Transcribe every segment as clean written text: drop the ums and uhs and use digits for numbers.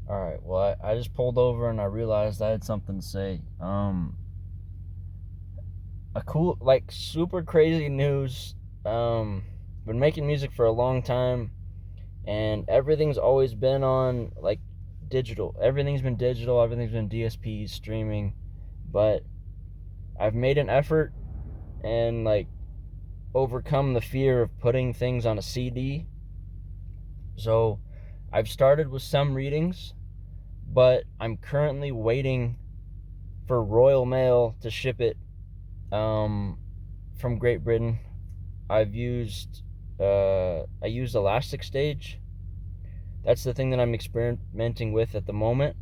Alright, well, I just pulled over and I realized I had something to say. A cool, like, super crazy news. Been making music for a long time, and everything's always been on, like, digital. Everything's been digital, everything's been DSPs, streaming, but I've made an effort and, like, overcome the fear of putting things on a CD. So, I've started with some readings, but I'm currently waiting for Royal Mail to ship it from Great Britain. I used Elastic Stage. That's the thing that I'm experimenting with at the moment.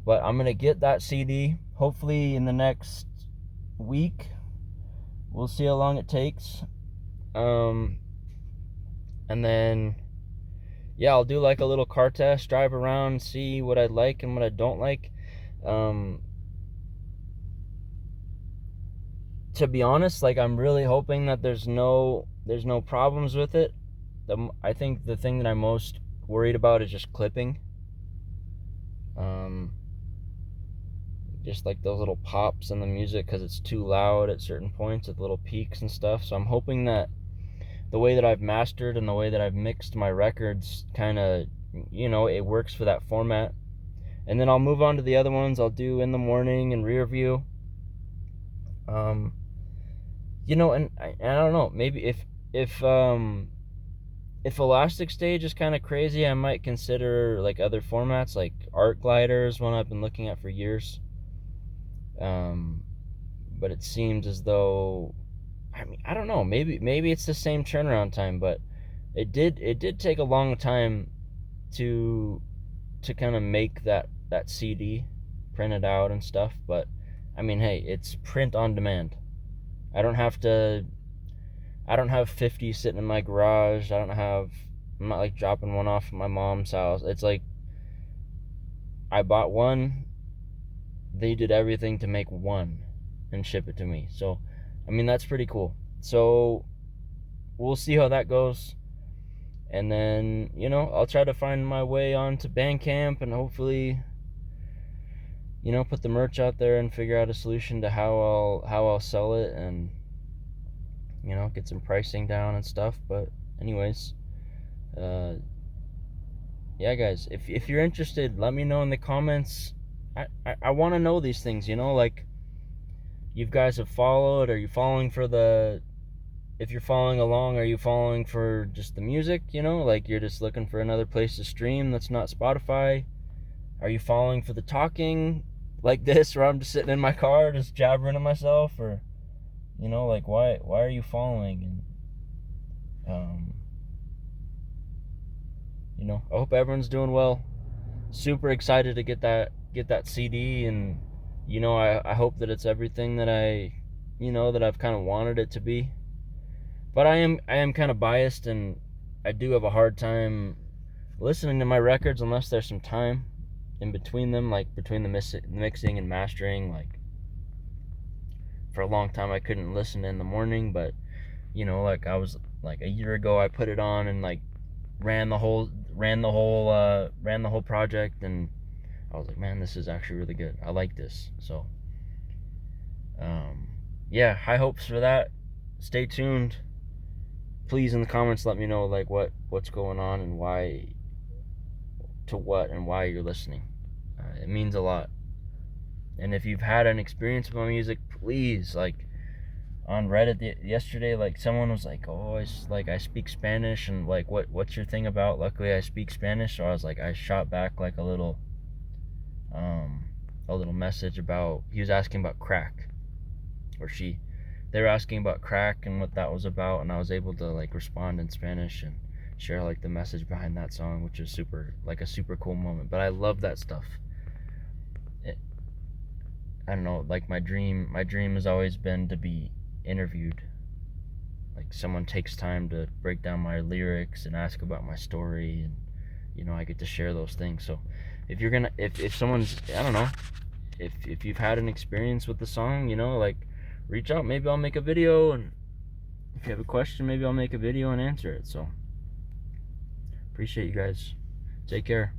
But I'm gonna get that CD hopefully in the next week. We'll see how long it takes. And then yeah, I'll do like a little car test, drive around, see what I like and what I don't like. To be honest, like, I'm really hoping that there's no problems with it. I think the thing that I'm most worried about is just clipping. Just like those little pops in the music because it's too loud at certain points at little peaks and stuff. So I'm hoping that the way that I've mastered and the way that I've mixed my records kind of, it works for that format. And then I'll move on to the other ones. I'll do In the Morning and Rear View. And I don't know, maybe if Elastic Stage is kind of crazy, I might consider like other formats, like Art Glider is one I've been looking at for years. But it seems as though, I don't know, maybe it's the same turnaround time, but it did take a long time to kind of make that CD, print it out and stuff. But hey, it's print on demand. I don't have 50 sitting in my garage. I'm not like dropping one off at my mom's house. It's like I bought one, they did everything to make one and ship it to me. So that's pretty cool. So we'll see how that goes. And then, I'll try to find my way onto Bandcamp and hopefully, put the merch out there and figure out a solution to how I'll sell it and, get some pricing down and stuff. But anyways, yeah, guys, if you're interested, let me know in the comments. I want to know these things, like, you guys have followed. Are you following if you're following along, are you following for just the music, like you're just looking for another place to stream that's not Spotify? Are you following for the talking like this, where I'm just sitting in my car just jabbering to myself? Or like, why are you following? And I hope everyone's doing well. Super excited to get that CD, and I hope that it's everything that that I've kind of wanted it to be. But I am kind of biased, and I do have a hard time listening to my records unless there's some time in between them, like between the mixing and mastering. Like, for a long time I couldn't listen in the morning, but like, I was like, a year ago I put it on and like ran the whole project, and I was like, man, this is actually really good. I like this. So yeah, high hopes for that. Stay tuned. Please, in the comments, let me know like what's going on and why you're listening. It means a lot. And if you've had an experience with my music, please, like, on Reddit yesterday, like, someone was like, oh, I speak Spanish, and like, what's your thing about? Luckily I speak Spanish. So I was like, I shot back like a little message about, he was asking about crack, or they were asking about crack and what that was about, and I was able to like respond in Spanish and share like the message behind that song, which is a super cool moment. But I love that stuff. I don't know, like, my dream has always been to be interviewed. Like, someone takes time to break down my lyrics and ask about my story, and I get to share those things. So if someone's, I don't know, if you've had an experience with the song, like, reach out. Maybe I'll make a video, and if you have a question, maybe I'll make a video and answer it. So appreciate you guys. Take care.